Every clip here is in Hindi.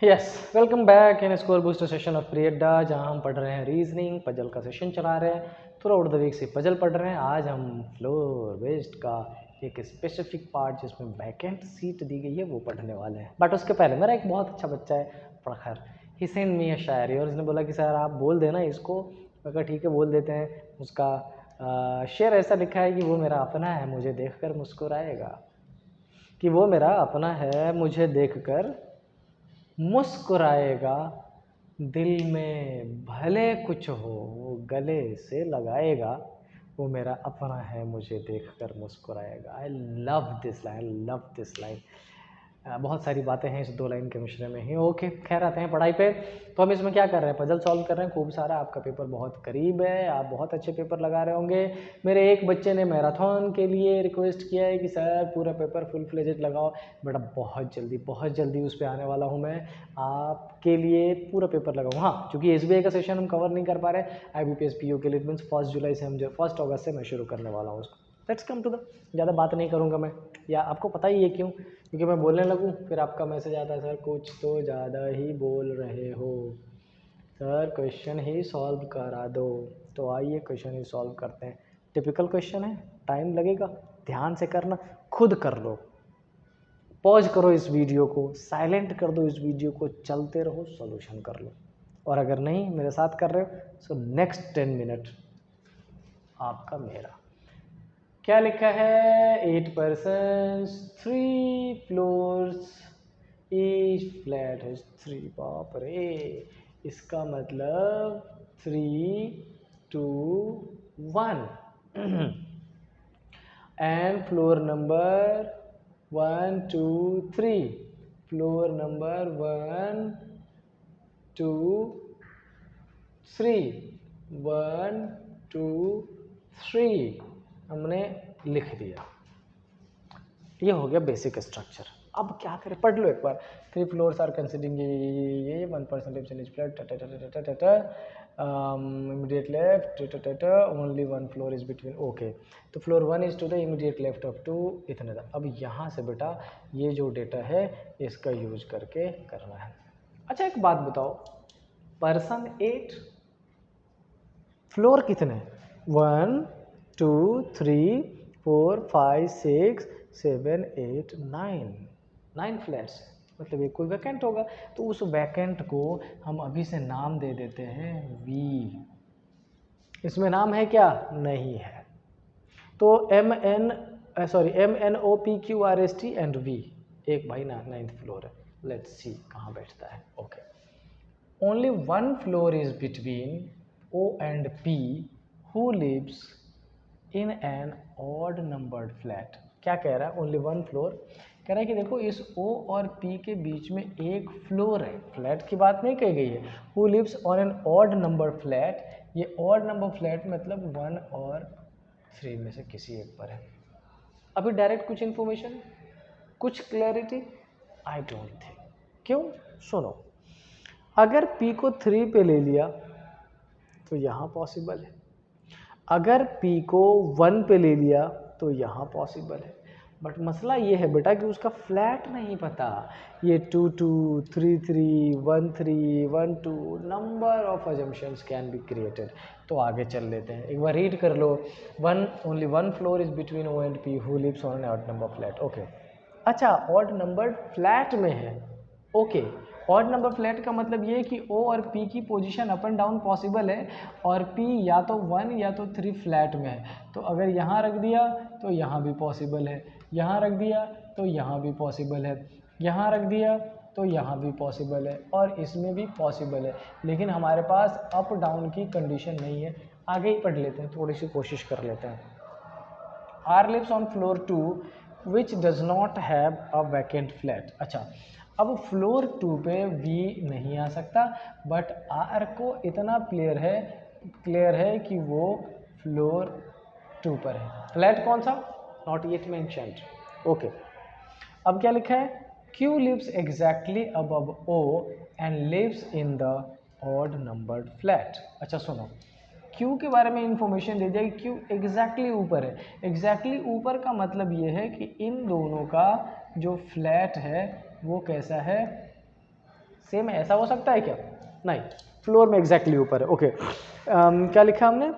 Yes, welcome back in score booster session of pre अड्डा, जहाँ हम पढ़ रहे हैं रीजनिंग। पजल का सेशन चला रहे हैं, थ्रू आउट द वीक से पजल पढ़ रहे हैं। आज हम फ्लोर बेस्ड का एक स्पेसिफिक पार्ट जिसमें वैकेंट सीट दी गई है वो पढ़ने वाले हैं। बट उसके पहले मेरा एक बहुत अच्छा बच्चा है प्रखर, ही सेंड मी अ शायरी, और इसने बोला कि सर आप बोल देना इसको। मैं कहा ठीक है बोल देते हैं। उसका शेर ऐसा लिखा है कि वो मेरा अपना है मुझे देखकर मुस्कुराएगा, कि वो मेरा अपना है मुझे देखकर मुस्कुराएगा, दिल में भले कुछ हो वो गले से लगाएगा, वो मेरा अपना है मुझे देखकर मुस्कुराएगा। I love this line, love this line. बहुत सारी बातें हैं इस दो लाइन के मिश्रण में ही। ओके, खैर आते हैं पढ़ाई पे। तो हम इसमें क्या कर रहे हैं, पजल सॉल्व कर रहे हैं खूब सारा। आपका पेपर बहुत करीब है, आप बहुत अच्छे पेपर लगा रहे होंगे। मेरे एक बच्चे ने मैराथन के लिए रिक्वेस्ट किया है कि सर पूरा पेपर फुल फ्लेजेड लगाओ। बेटा बहुत जल्दी उस पर आने वाला हूँ मैं, आपके लिए पूरा पेपर लगाऊँ। हाँ, क्योंकि SBI का सेशन हम कवर नहीं कर पा रहे, IBPS PO के लिए मीन्स 1 जुलाई से हम जो 1 अगस्त से मैं शुरू करने वाला हूँ उसको। लेट्स कम टू द, ज़्यादा बात नहीं करूँगा मैं, या आपको पता ही है क्यों, क्योंकि मैं बोलने लगूँ फिर आपका मैसेज आता है सर कुछ तो ज़्यादा ही बोल रहे हो सर, क्वेश्चन ही सॉल्व करा दो। तो आइए क्वेश्चन ही सॉल्व करते हैं। टिपिकल क्वेश्चन है, टाइम लगेगा, ध्यान से करना, खुद कर लो। पॉज करो इस वीडियो को, साइलेंट कर दो इस वीडियो को, चलते रहो, सॉल्यूशन कर लो। और अगर नहीं मेरे साथ कर रहे हो सो नेक्स्ट 10 मिनट आपका मेरा। क्या लिखा है, 8 persons 3 floors, ईच फ्लैट है 3। बाप रे, इसका मतलब 3 2 1 and floor number 1 2 3, floor number 1 2 3, 1 2 3 हमने लिख दिया। ये हो गया बेसिक स्ट्रक्चर। अब क्या करें, पढ़ लो एक बार। 3 फ्लोर्स आर कंसिडरिंग ये 1% in each flat immediate left only 1 floor is between. Okay, तो floor 1 is to the immediate left of 2 इतने तक। अब यहाँ से बेटा ये जो डेटा है इसका यूज करके करना है। अच्छा एक बात बताओ, पर्सन 8, फ्लोर कितने, 1 2 3 4 5 6 7 8 9 फ्लैट्स, मतलब एक कोई वैकेंट होगा। तो उस वैकेंट को हम अभी से नाम दे देते हैं V। इसमें नाम है क्या, नहीं है, तो MNOPQRST एंड V। एक भाई ना 9th फ्लोर है, लेट्स सी कहाँ बैठता है। Okay, only one floor is between O and P who lives in an odd numbered flat। क्या कह रहा है, ओनली वन फ्लोर। कह रहा है कि देखो इस O और P के बीच में एक फ्लोर है, फ्लैट की बात नहीं कही गई है। Who lives on an odd number flat, ये ऑड नंबर फ्लैट मतलब 1 और 3 में से किसी एक पर है। अभी डायरेक्ट कुछ इन्फॉर्मेशन, कुछ क्लैरिटी, आई डोंट थिंक। क्यों, सुनो, अगर P को 3 पे ले लिया तो यहाँ पॉसिबल है, अगर P को 1 पे ले लिया तो यहाँ पॉसिबल है। बट मसला ये है बेटा कि उसका फ्लैट नहीं पता। ये 2 2 3 3 1 3 1 2 number of assumptions can be created. तो आगे चल लेते हैं, एक बार रीड कर लो। Only one floor is between O and P who lives on an odd number flat. Okay, अच्छा ऑड नंबर फ्लैट में है। ओके, ऑड नंबर फ्लैट का मतलब ये है कि O और P की position up and down possible है, और P या तो 1 या तो 3 फ्लैट में है। तो अगर यहाँ रख दिया तो यहाँ भी पॉसिबल है, यहाँ रख दिया तो यहाँ भी पॉसिबल है, यहाँ रख दिया तो यहाँ भी पॉसिबल है, और इसमें भी पॉसिबल है। लेकिन हमारे पास अप डाउन की कंडीशन नहीं है। आगे ही पढ़ लेते हैं, थोड़ी सी कोशिश कर लेते हैं। R lives on floor 2 which does not have a vacant flat। अच्छा, अब फ्लोर 2 पे V नहीं आ सकता, बट R को इतना क्लियर है कि वो फ्लोर 2 पर है। फ्लैट कौन सा, नॉट येट मेंशन्ड। ओके, अब क्या लिखा है, Q lives exactly above O and lives in the odd numbered flat। अच्छा सुनो, क्यू के बारे में इंफॉर्मेशन दे दिया कि क्यू एग्जैक्टली ऊपर है। एग्जैक्टली ऊपर का मतलब ये है कि इन दोनों का जो फ्लैट है वो कैसा है, सेम है, ऐसा हो सकता है क्या? नहीं, फ्लोर में एग्जैक्टली ऊपर है। ओके, क्या लिखा हमने?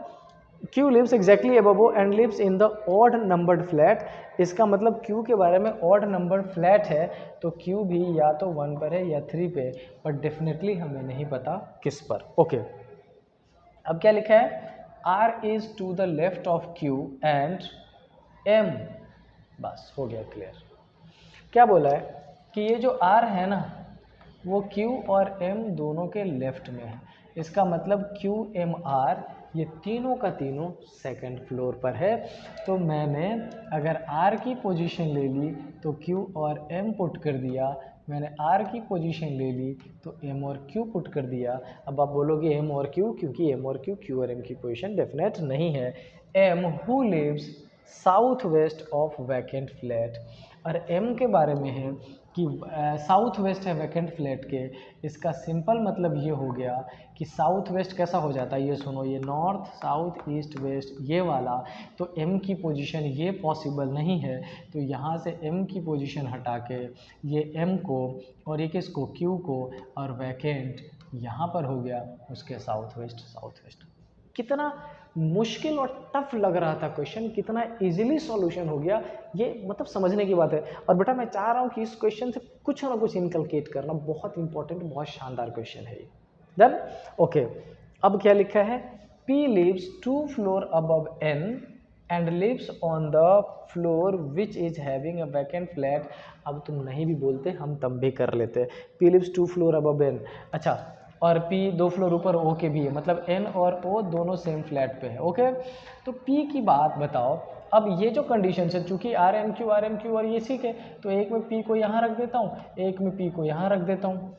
Q lives exactly above O and lives in the odd numbered flat। इसका मतलब Q के बारे में odd numbered flat है, तो Q भी या तो 1 पर है या 3 पे, पर डेफिनेटली हमें नहीं पता किस पर। ओके, अब क्या लिखा है? R is to the left of Q and M, बस हो गया क्लियर। क्या बोला है कि ये जो R है ना, वो Q और M दोनों के लेफ्ट में है। इसका मतलब Q M R ये तीनों का तीनों सेकंड फ्लोर पर है। तो मैंने अगर R की पोजीशन ले ली तो Q और M पुट कर दिया, मैंने R की पोजीशन ले ली तो M और Q पुट कर दिया। अब आप बोलोगे M और Q, क्योंकि M और Q और M की पोजीशन डेफिनेट नहीं है। M who lives south west of vacant flat, और M के बारे में है कि साउथ वेस्ट है वैकेंट फ्लैट के। इसका सिंपल मतलब ये हो गया कि साउथ वेस्ट कैसा हो जाता है, ये सुनो, ये नॉर्थ साउथ ईस्ट वेस्ट ये वाला, तो M की पोजीशन ये पॉसिबल नहीं है। तो यहाँ से M की पोजीशन हटा के ये M को और ये किसको, Q को, और वैकेंट यहाँ पर हो गया उसके साउथ वेस्ट। कितना मुश्किल और टफ लग रहा था क्वेश्चन, कितना इजीली सॉल्यूशन हो गया, ये मतलब समझने की बात है। और बेटा मैं चाह रहा हूँ कि इस क्वेश्चन से कुछ ना कुछ इनकलकेट करना, बहुत इंपॉर्टेंट, बहुत शानदार क्वेश्चन है ये। डन? ओके, अब क्या लिखा है? P lives 2 floor above N and lives on the floor which is having a vacant flat। अब तुम नहीं भी बोलते, हम तब भी कर लेते। P lives 2 floor above N, अच्छा, और P 2 फ्लोर ऊपर O के भी है, मतलब N और O दोनों सेम फ्लैट पे है। ओके, तो P की बात बताओ। अब ये जो कंडीशन है, चूंकि RMQ और ये ठीक है, तो एक में P को यहाँ रख देता हूँ, एक में P को यहाँ रख देता हूँ।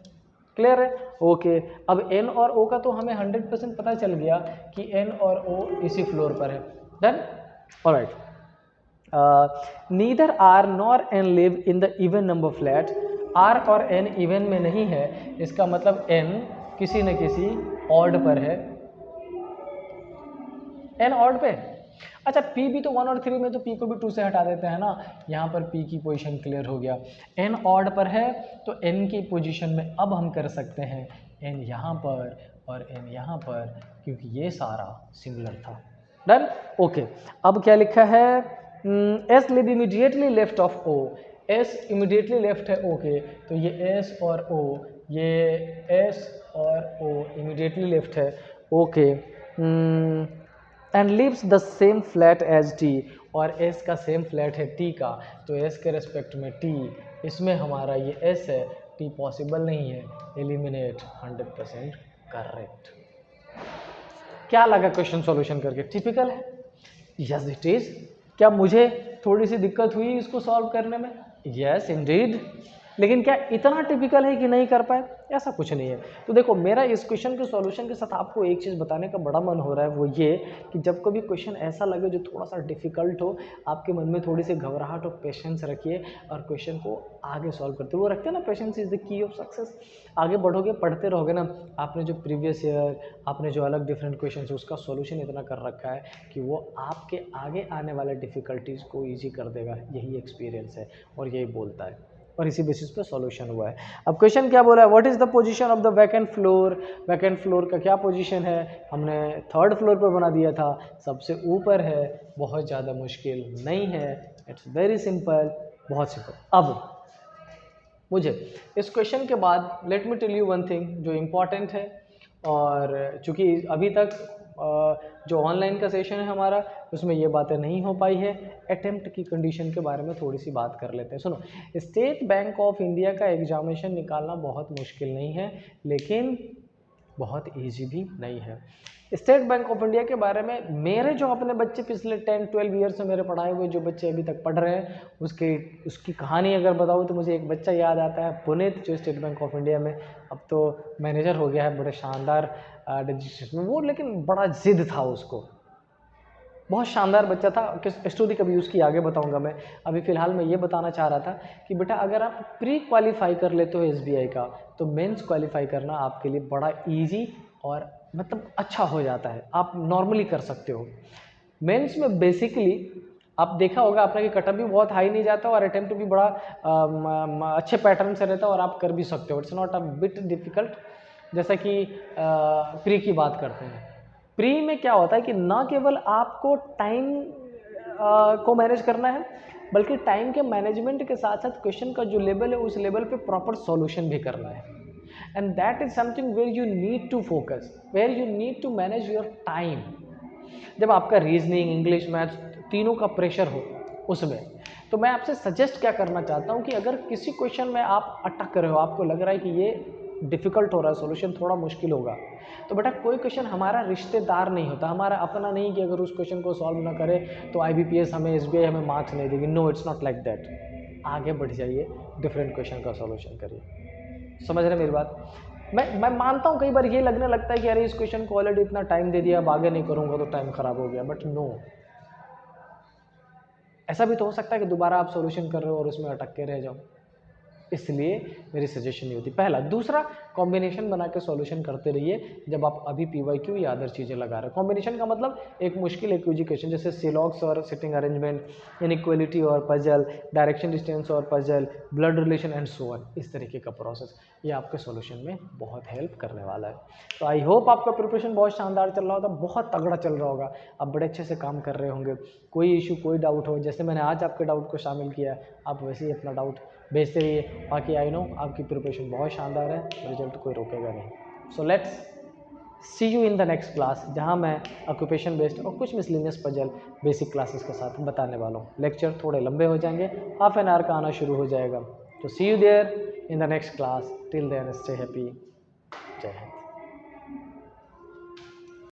क्लियर है? ओके, अब N और O का तो हमें 100% पता चल गया कि N और O इसी फ्लोर पर है। Done? Alright. Neither R nor N live in the even number flat. R और N इवन में नहीं है, इसका मतलब N किसी न किसी ऑड पर है। N ऑड पे, अच्छा P भी तो 1 और 3 में, तो P को भी 2 से हटा देते हैं ना, यहाँ पर P की पोजीशन क्लियर हो गया। N ऑड पर है, तो N की पोजीशन में अब हम कर सकते हैं N यहाँ पर और N यहाँ पर, क्योंकि ये सारा सिमिलर था। डन? ओके, अब क्या लिखा है? S live immediately left of O। S immediately left है O के, तो ये S और O, ये S और O इमीडिएटली लेफ्ट है। Okay, and lives the same flat as T, और S का सेम फ्लैट है T का, तो S के रेस्पेक्ट में T, इसमें हमारा ये S है, T पॉसिबल नहीं है, एलिमिनेट 100% करेक्ट। क्या लगा क्वेश्चन सॉल्यूशन करके? टिपिकल है? Yes it is. क्या मुझे थोड़ी सी दिक्कत हुई इसको सॉल्व करने में? Yes Indeed. लेकिन क्या इतना टिपिकल है कि नहीं कर पाए? ऐसा कुछ नहीं है। तो देखो, मेरा इस क्वेश्चन के सॉल्यूशन के साथ आपको एक चीज़ बताने का बड़ा मन हो रहा है, वो ये कि जब कभी क्वेश्चन ऐसा लगे जो थोड़ा सा डिफिकल्ट हो, आपके मन में थोड़ी सी घबराहट हो, पेशेंस रखिए और क्वेश्चन को आगे सॉल्व करते वो रखते हैं ना, patience is the key of success. आगे बढ़ोगे, पढ़ते रहोगे ना, आपने जो प्रीवियस ईयर, आपने जो अलग डिफरेंट क्वेश्चन है उसका सॉल्यूशन इतना कर रखा है कि वो आपके आगे आने वाले डिफ़िकल्टीज़ को ईजी कर देगा। यही एक्सपीरियंस है और यही बोलता है, और इसी बेसिस पे सॉल्यूशन हुआ है। अब क्वेश्चन क्या बोला है? What is the position of the vacant floor. Vacant floor का क्या पोजीशन है? हमने 3rd फ्लोर पर बना दिया था, सबसे ऊपर है, बहुत ज़्यादा मुश्किल नहीं है, इट्स वेरी सिंपल, बहुत सिंपल। अब मुझे इस क्वेश्चन के बाद let me tell you one thing जो इम्पॉर्टेंट है, और चूँकि अभी तक जो ऑनलाइन का सेशन है हमारा, उसमें ये बातें नहीं हो पाई है, अटेम्प्ट की कंडीशन के बारे में थोड़ी सी बात कर लेते हैं। सुनो, स्टेट बैंक ऑफ इंडिया का एग्जामिनेशन निकालना बहुत मुश्किल नहीं है, लेकिन बहुत इजी भी नहीं है। स्टेट बैंक ऑफ इंडिया के बारे में मेरे जो अपने बच्चे पिछले 10-12 ईयर से मेरे पढ़ाए हुए जो बच्चे अभी तक पढ़ रहे हैं, उसकी कहानी अगर बताऊँ तो मुझे एक बच्चा याद आता है, पुनीत, जो स्टेट बैंक ऑफ इंडिया में अब तो मैनेजर हो गया है, बड़े शानदार रजिस्ट्रेशन में वो, लेकिन बड़ा जिद था उसको, बहुत शानदार बच्चा था। किस स्टोरी कभी उसकी आगे बताऊंगा मैं, अभी फ़िलहाल मैं ये बताना चाह रहा था कि बेटा अगर आप प्री क्वालिफाई कर लेते हो SBI का, तो मेंस क्वालिफाई करना आपके लिए बड़ा इजी और मतलब अच्छा हो जाता है, आप नॉर्मली कर सकते हो। मेंस में बेसिकली आप देखा होगा आपने कि कटअप भी बहुत हाई नहीं जाता और अटेम्प्ट भी बड़ा अच्छे पैटर्न से रहता है और आप कर भी सकते हो। It's not a bit difficult. जैसा कि प्री की बात करते हैं, प्री में क्या होता है कि ना केवल आपको टाइम को मैनेज करना है, बल्कि टाइम के मैनेजमेंट के साथ साथ क्वेश्चन का जो लेवल है उस लेवल पे प्रॉपर सॉल्यूशन भी करना है। And that is something where you need to focus, where you need to manage your time. जब आपका रीजनिंग, इंग्लिश, मैथ्स तीनों का प्रेशर हो उसमें, तो मैं आपसे सजेस्ट क्या करना चाहता हूँ कि अगर किसी क्वेश्चन में आप अटक रहे हो, आपको लग रहा है कि ये डिफ़िकल्ट हो रहा है, सॉल्यूशन थोड़ा मुश्किल होगा, तो बेटा कोई क्वेश्चन हमारा रिश्तेदार नहीं होता, हमारा अपना नहीं कि अगर उस क्वेश्चन को सॉल्व ना करे तो IBPS हमें, SBI हमें मार्क्स नहीं देगी। No, it's not like that. आगे बढ़ जाइए, डिफरेंट क्वेश्चन का सॉल्यूशन करिए। समझ रहे मेरी बात? मैं मानता हूँ कई बार ये लगने लगता है कि अरे इस क्वेश्चन को ऑलरेडी इतना टाइम दे दिया, अब आगे नहीं करूँगा तो टाइम खराब हो गया, बट नो, ऐसा भी तो हो सकता है कि दोबारा आप सॉल्यूशन कर रहे हो और उसमें अटक के रह जाओ। इसलिए मेरी सजेशन नहीं होती। पहला। दूसरा, कॉम्बिनेशन बना के सॉल्यूशन करते रहिए जब आप अभी PYQ या अदर चीज़ें लगा रहे हो। कॉम्बिनेशन का मतलब एक मुश्किल AQG क्वेश्चन जैसे सिलॉक्स और सिटिंग अरेंजमेंट, इनइक्वालिटी और पजल, डायरेक्शन डिस्टेंस और puzzle, blood relation and so on, इस तरीके का प्रोसेस, ये आपके सॉल्यूशन में बहुत हेल्प करने वाला है। तो आई होप आपका प्रिपरेशन बहुत शानदार चल रहा होगा, बहुत तगड़ा चल रहा होगा, आप बड़े अच्छे से काम कर रहे होंगे। कोई इशू, कोई डाउट हो, जैसे मैंने आज आपके डाउट को शामिल किया, आप वैसे ही अपना डाउट भेजते रहिए। बाकी आई नो आपकी प्रिपरेशन बहुत शानदार है, रिजल्ट कोई रोकेगा नहीं। So let's see you in the next class, जहां मैं ऑक्यूपेशन बेस्ड और कुछ मिसलिनियस पजल बेसिक क्लासेस के साथ बताने वाला हूँ। लेक्चर थोड़े लंबे हो जाएंगे, हाफ एन आवर का आना शुरू हो जाएगा। तो see you there in the next class. Till then stay happy. जय हिंद।